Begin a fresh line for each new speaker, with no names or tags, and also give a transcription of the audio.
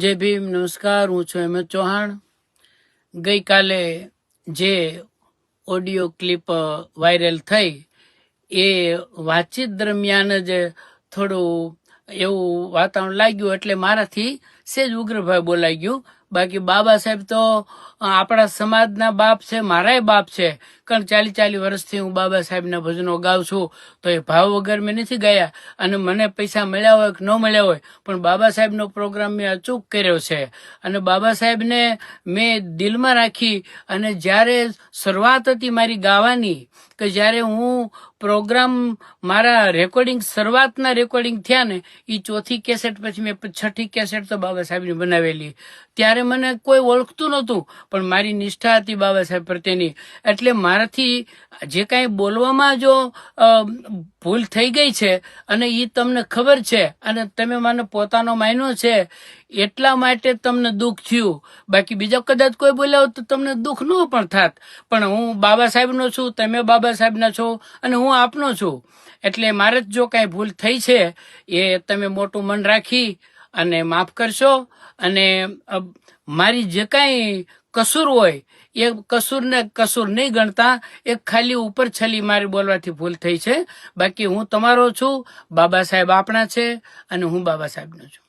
જય ભીમ, નમસ્કાર. હું છું હેમંત ચૌહાણ. ગઈકાલે જે ઓડિયો ક્લિપ વાયરલ થઈ એ વાતચીત દરમિયાન જ થોડું એવું વાતાવરણ લાગ્યું એટલે મારાથી સેજ ઉગ્રભાઈ બોલાઈ ગયું. બાકી બાબા સાહેબ તો આપણા સમાજના બાપ છે, મારાય બાપ છે. કારણ 40 વર્ષથી હું બાબા સાહેબના ભજનો ગાઉં છું, તો એ ભાવ વગર મેં નથી ગાયા. અને મને પૈસા મળ્યા હોય કે ન મળ્યા હોય, પણ બાબા સાહેબનો પ્રોગ્રામ મેં અચૂક કર્યો છે. અને બાબા સાહેબને મેં દિલમાં રાખી. અને જ્યારે શરૂઆત હતી મારી ગાવાની, કે જ્યારે હું પ્રોગ્રામ મારા રેકોર્ડિંગ શરૂઆતના રેકોર્ડિંગ થયા ને, એ ચોથી કેસેટ પછી મેં છઠ્ઠી કેસેટ તો બાબા સાહેબની બનાવેલી. ત્યારે મને કોઈ ઓળખતું નહોતું, પણ મારી નિષ્ઠા હતી બાબા સાહેબ પ્રત્યેની. એટલે મારાથી જે કાંઈ બોલવામાં જો ભૂલ થઈ ગઈ છે, અને એ તમને ખબર છે, અને તમે મને પોતાનો માન્યો છે, એટલા માટે તમને દુઃખ થયું. બાકી બીજા કદાચ કોઈ બોલ્યા હોત તો તમને દુઃખ ન પણ થાત. પણ હું બાબા સાહેબનો છું, તમે બાબા સાહેબના છો, અને હું આપનો છું. એટલે મારે જો કાંઈ ભૂલ થઈ છે એ તમે મોટું મન રાખી અને માફ કરશો. અને મારી જે કાંઈ કસૂર હોય એ કસૂરને કસૂર નહીં ગણતા, એક ખાલી ઉપર છલી મારી બોલવાથી ભૂલ થઈ છે. બાકી હું તમારો છું, બાબા સાહેબ આપણા છે, અને હું બાબા સાહેબનો છું.